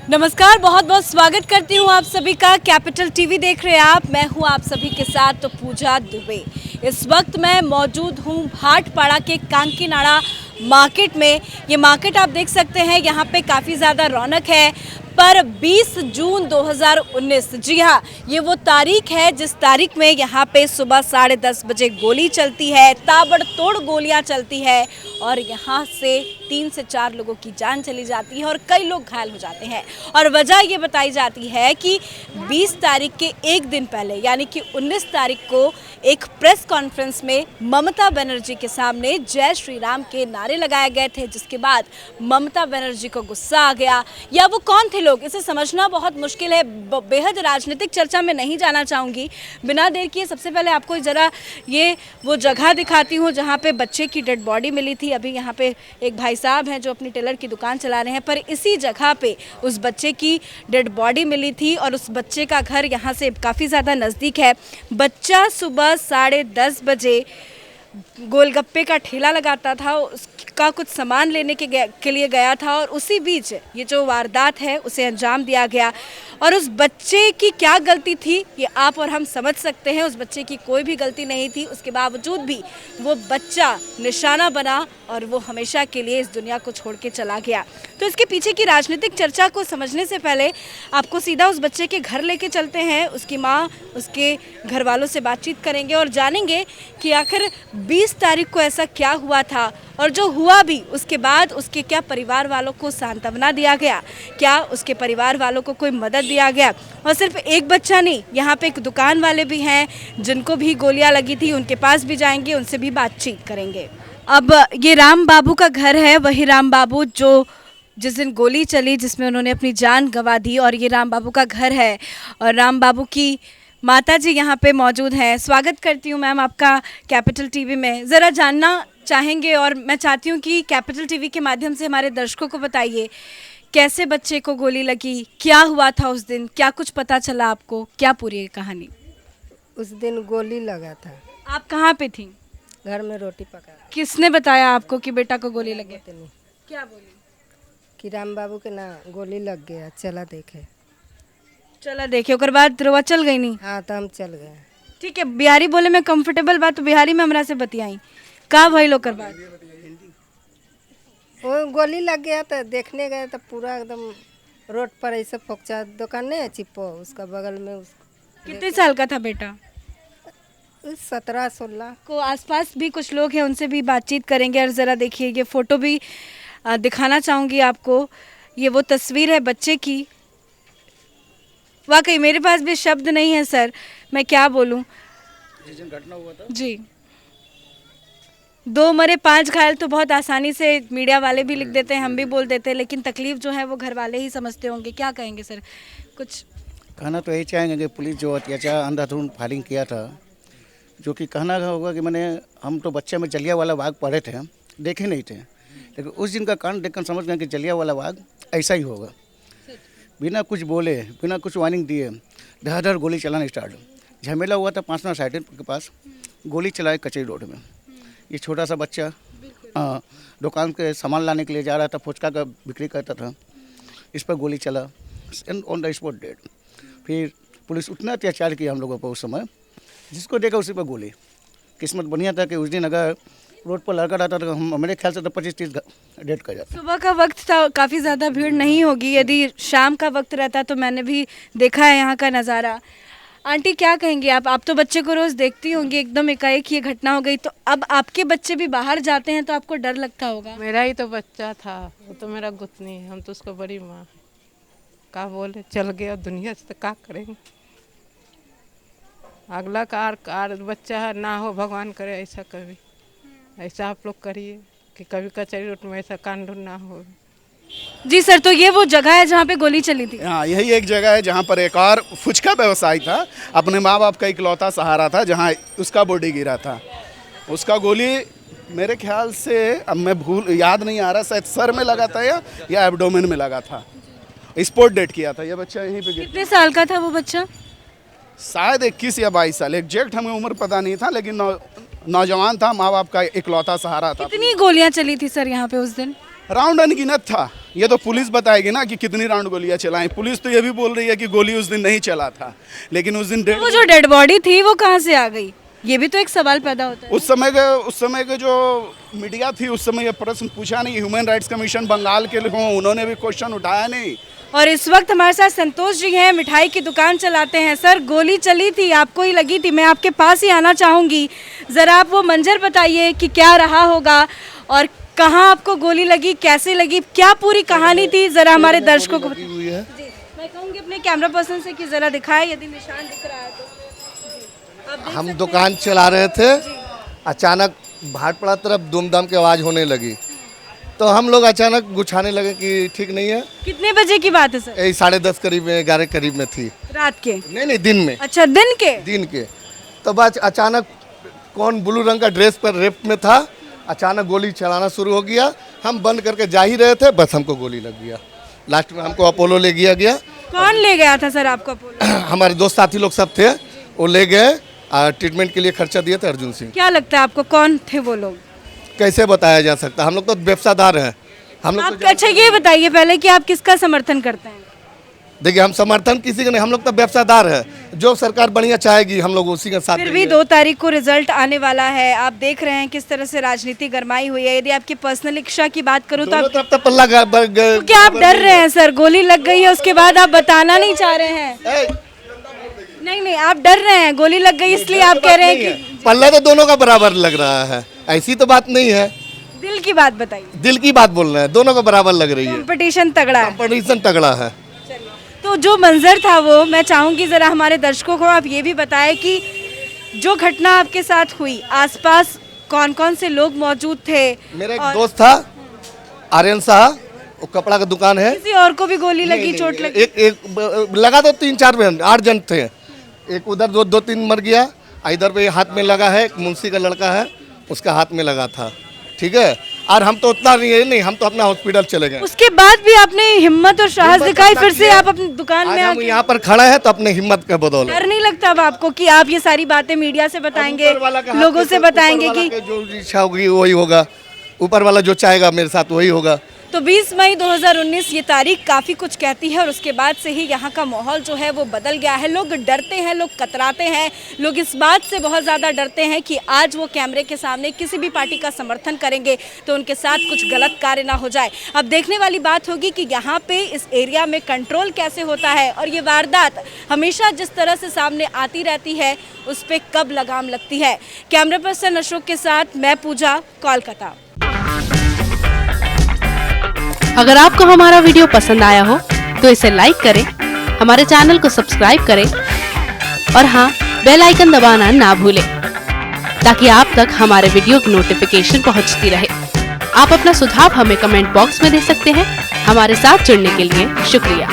नमस्कार, बहुत बहुत स्वागत करती हूँ आप सभी का। कैपिटल टीवी देख रहे हैं आप। मैं हूँ आप सभी के साथ तो पूजा दुबे। इस वक्त मैं मौजूद हूँ भाटपाड़ा के कांकीनाड़ा मार्केट में। ये मार्केट आप देख सकते हैं, यहाँ पे काफ़ी ज़्यादा रौनक है। पर 20 जून 2019, जी हाँ, ये वो तारीख है जिस तारीख में यहाँ पे सुबह 10:30 बजे गोली चलती है, ताबड़तोड़ गोलियाँ चलती है और यहाँ से 3 से 4 लोगों की जान चली जाती है और कई लोग घायल हो जाते हैं। और वजह ये बताई जाती है कि 20 तारीख के एक दिन पहले यानी कि 19 तारीख को एक प्रेस कॉन्फ्रेंस में ममता बनर्जी के सामने जय श्री राम के नारे लगाए गए थे, जिसके बाद ममता बनर्जी को गुस्सा आ गया। या वो कौन थे लोग, इसे समझना बहुत मुश्किल है। बेहद राजनीतिक चर्चा में नहीं जाना चाहूँगी। बिना देर किए सबसे पहले आपको ज़रा ये वो जगह दिखाती हूँ जहाँ पे बच्चे की डेड बॉडी मिली थी। अभी यहाँ पे एक भाई साहब हैं जो अपनी टेलर की दुकान चला रहे हैं, पर इसी जगह पे उस बच्चे की डेड बॉडी मिली थी और उस बच्चे का घर यहाँ से काफ़ी ज़्यादा नज़दीक है। बच्चा सुबह 10:30 बजे गोलगप्पे का ठेला लगाता था, उसका कुछ सामान लेने के लिए गया था और उसी बीच ये जो वारदात है उसे अंजाम दिया गया। और उस बच्चे की क्या गलती थी ये आप और हम समझ सकते हैं। उस बच्चे की कोई भी गलती नहीं थी, उसके बावजूद भी वो बच्चा निशाना बना और वो हमेशा के लिए इस दुनिया को छोड़ के चला गया। तो इसके पीछे की राजनीतिक चर्चा को समझने से पहले आपको सीधा उस बच्चे के घर लेके चलते हैं। उसकी माँ, उसके घर वालों से बातचीत करेंगे और जानेंगे कि आखिर 20 तारीख को ऐसा क्या हुआ था और जो हुआ भी उसके बाद उसके क्या परिवार वालों को सांत्वना दिया गया, क्या उसके परिवार वालों को कोई मदद दिया गया। और सिर्फ एक बच्चा नहीं, यहाँ पे एक दुकान वाले भी हैं जिनको भी गोलियां लगी थी, उनके पास भी जाएंगे, उनसे भी बातचीत करेंगे। अब ये राम बाबू का घर है, वही राम बाबू जो जिस दिन गोली चली जिसमें उन्होंने अपनी जान गंवा दी, और ये राम बाबू का घर है और राम बाबू की माता जी यहाँ पे मौजूद हैं। स्वागत करती हूँ मैम आपका कैपिटल टीवी में। ज़रा जानना चाहेंगे और मैं चाहती हूँ कि कैपिटल टीवी के माध्यम से हमारे दर्शकों को बताइए कैसे बच्चे को गोली लगी, क्या हुआ था उस दिन, क्या कुछ पता चला आपको, क्या पूरी कहानी। उस दिन गोली लगा था। आप कहाँ पे थी? घर में रोटी पका। किसने बताया आपको कि बेटा को गोली लगे? क्या बोली? कि राम बाबू के ना गोली लग गया, चला देखे। चला देखे, ओकर बाद रवा चल गई नहीं? हाँ तो हम चल गए। ठीक है, बिहारी बोले में कंफर्टेबल बात तो बिहारी में हमरा से बतियाई का भइल ओकर बाद? वो गोली लग गया तो देखने गए तो पूरा एकदम रोड पर ऐसे फोकचा दुकान नहीं है चिप्पो, उसका बगल में कितने साल का था बेटा? 17-16 को आसपास भी कुछ लोग हैं, उनसे भी बातचीत करेंगे। और ज़रा देखिए ये फ़ोटो भी दिखाना चाहूँगी आपको। ये वो तस्वीर है बच्चे की। वाकई मेरे पास भी शब्द नहीं है सर, मैं क्या बोलूँ। जिस दिन घटना हुआ था जी, 2 मरे 5 घायल तो बहुत आसानी से मीडिया वाले भी लिख देते हैं, हम भी बोल देते हैं, लेकिन तकलीफ जो है वो घर वाले ही समझते होंगे। क्या कहेंगे सर कुछ? कहना तो यही चाहेंगे कि पुलिस जो अत्याचार अंधाधुंध फायरिंग किया था, जो कि कहना होगा कि मैंने हम तो बच्चे में जलियांवाला बाग पढ़े थे, देखे नहीं थे, लेकिन उस दिन का कांड देखकर समझ गए कि जलियांवाला बाग ऐसा ही होगा। बिना कुछ बोले, बिना कुछ वार्निंग दिए धड़ाधड़ गोली चलाना स्टार्ट। झमेला हुआ था 5 साइड के पास, गोली चलाए कचेरी रोड में। ये छोटा सा बच्चा दुकान के सामान लाने के लिए जा रहा था, फुचका का बिक्री करता था, इस पर गोली चला, ऑन द स्पॉट डेड। फिर पुलिस उतना अत्याचार किया हम लोगों पर उस समय, जिसको देखा उसी पर गोली। किस्मत बढ़िया था कि उस दिन अगर रोड पर लड़का रहता तो हम मेरे ख्याल से तो 25-30 डेड कर जाता। सुबह का वक्त था, काफ़ी ज़्यादा भीड़ नहीं होगी। यदि शाम का वक्त रहता तो मैंने भी देखा है यहाँ का नज़ारा। आंटी क्या कहेंगी आप तो बच्चे को रोज़ देखती होंगी, एकदम एकाएक ये घटना हो गई, तो अब आपके बच्चे भी बाहर जाते हैं तो आपको डर लगता होगा? मेरा ही तो बच्चा था, वो तो मेरा गुतनी है, हम तो उसको बड़ी माँ है। का बोले चल गया दुनिया से, तो क्या करेंगे। अगला कार बच्चा है ना हो, भगवान करे ऐसा कभी, ऐसा आप लोग करिए कि कभी कचहरी रोड में ऐसा कांड ना हो। जी सर, तो ये वो जगह है जहाँ पे गोली चली थी? हाँ, यही एक जगह है जहाँ पर एक और फुचका व्यवसायी था, अपने माँ बाप का इकलौता सहारा था, जहाँ उसका बॉडी गिरा था। उसका गोली मेरे ख्याल से, अब मैं याद नहीं आ रहा, शायद सर में लगा था या एब्डोमेन में लगा था। स्पॉट डेड किया था ये बच्चा यहीं पे। कितने साल का था वो बच्चा? शायद 21 या 22 साल, एग्जैक्ट हमें उम्र पता नहीं था, लेकिन नौजवान था, माँ बाप का इकलौता सहारा था। कितनी गोलियां चली थी सर यहाँ पे उस दिन? राउंड अनगिनत था, ये तो पुलिस बताएगी ना कि कितनी राउंड गोलियां चलाई। पुलिस तो ये भी बोल रही है कि गोली उस दिन नहीं चला था, लेकिन उस दिन वो जो डेड बॉडी थी वो कहाँ से आ गई, ये भी तो एक सवाल पैदा होता है। उस समय के जो मीडिया थी उस समय ये प्रश्न पूछा नहीं। ह्यूमन राइट्स कमीशन बंगाल के लोगों, उन्होंने भी क्वेश्चन उठाया नहीं। और इस वक्त हमारे साथ संतोष जी हैं, मिठाई की दुकान चलाते हैं। सर, गोली चली थी, आपको ही लगी थी, मैं आपके पास ही आना चाहूँगी। ज़रा आप वो मंजर बताइए कि क्या रहा होगा और कहाँ आपको गोली लगी, कैसे लगी, क्या पूरी कहानी थी, ज़रा हमारे दर्शकों को हुई है। जी, मैं कहूँगी अपने कैमरा पर्सन से कि ज़रा दिखाए यदि निशान दिख रहा है तो। जी, आप देख हम सकते दुकान चला रहे थे, अचानक भाटपड़ा तरफ दुमदम की आवाज़ होने लगी, तो हम लोग अचानक गुछाने लगे कि ठीक नहीं है। हैं। कितने बजे की बात है सर? यही 10:30 करीब में, 11 करीब में थी। रात के? नहीं, दिन में। अच्छा, दिन के? तो बस अचानक कौन ब्लू रंग का ड्रेस पर रेप में था, अचानक गोली चलाना शुरू हो गया। हम बंद करके जा ही रहे थे, बस हमको गोली लग गया। लास्ट में हमको अपोलो ले गया। कौन ले गया था सर आपको अपोलो? हमारे दोस्त साथी लोग सब थे, वो ले गए। ट्रीटमेंट के लिए खर्चा दिए थे अर्जुन सिंह। क्या लगता है आपको कौन थे वो लोग? कैसे बताया जा सकता, हम लोग तो व्यवसायदार हैं। हम लोग आप अच्छा ये बताइए पहले कि आप किसका समर्थन करते हैं? देखिए, हम समर्थन किसी का नहीं, हम लोग तो व्यवसायदार हैं। जो सरकार बढ़िया चाहेगी हम लोग उसी के साथ फिर भी देंगे। 2 तारीख को रिजल्ट आने वाला है, आप देख रहे हैं किस तरह से राजनीति गरमाई हुई है। यदि आपकी पर्सनल इच्छा की बात करूं तो दोनों आप तरफ तो पल्ला तो क्या आप डर रहे हैं सर? गोली लग गई है उसके बाद आप बताना नहीं चाह रहे हैं? नहीं, आप डर रहे हैं, गोली लग गई इसलिए आप कह रहे हैं कि पल्ला तो दोनों का बराबर लग रहा है, ऐसी तो बात नहीं है। दिल की बात बताइए। दिल की बात बोल रहे हैं, दोनों का बराबर लग रही है। कंपटीशन तगड़ा है। कंपटीशन तगड़ा है। तो जो मंजर था वो मैं चाहूंगी जरा हमारे दर्शकों को आप ये भी बताएं कि जो घटना आपके साथ हुई, आसपास कौन कौन से लोग मौजूद थे? मेरा एक दोस्त था आर्यन शाह, वो कपड़ा का दुकान है। किसी और को भी गोली लगी, चोट लगी? एक लगा तो 3-4 8 जन थे। एक उधर 2-3 मर गया, इधर पे हाथ में लगा है, एक मुंशी का लड़का है, उसका हाथ में लगा था। ठीक है, और हम तो उतना नहीं, हम तो अपना हॉस्पिटल चले गए। उसके बाद भी आपने हिम्मत और साहस दिखाई, फिर से आप अपनी दुकान में हम आके। यहाँ पर खड़ा है तो अपने हिम्मत के बदौलत। डर नहीं लगता अब आपको कि आप ये सारी बातें मीडिया से बताएंगे, ऊपर वाला के हाथ लोगों में से तो बताएंगे ऊपर वाला कि के जो इच्छा होगी वही होगा, ऊपर वाला जो चाहेगा मेरे साथ वही होगा। तो 20 मई 2019 ये तारीख काफ़ी कुछ कहती है और उसके बाद से ही यहाँ का माहौल जो है वो बदल गया है। लोग डरते हैं, लोग कतराते हैं, लोग इस बात से बहुत ज़्यादा डरते हैं कि आज वो कैमरे के सामने किसी भी पार्टी का समर्थन करेंगे तो उनके साथ कुछ गलत कार्य ना हो जाए। अब देखने वाली बात होगी कि यहाँ पे इस एरिया में कंट्रोल कैसे होता है और ये वारदात हमेशा जिस तरह से सामने आती रहती है उस पर कब लगाम लगती है। कैमरा पर्सन अशोक के साथ मैं पूजा, कोलकाता। अगर आपको हमारा वीडियो पसंद आया हो तो इसे लाइक करें, हमारे चैनल को सब्सक्राइब करें और हाँ, बेल आइकन दबाना ना भूलें ताकि आप तक हमारे वीडियो की नोटिफिकेशन पहुंचती रहे। आप अपना सुझाव हमें कमेंट बॉक्स में दे सकते हैं। हमारे साथ जुड़ने के लिए शुक्रिया।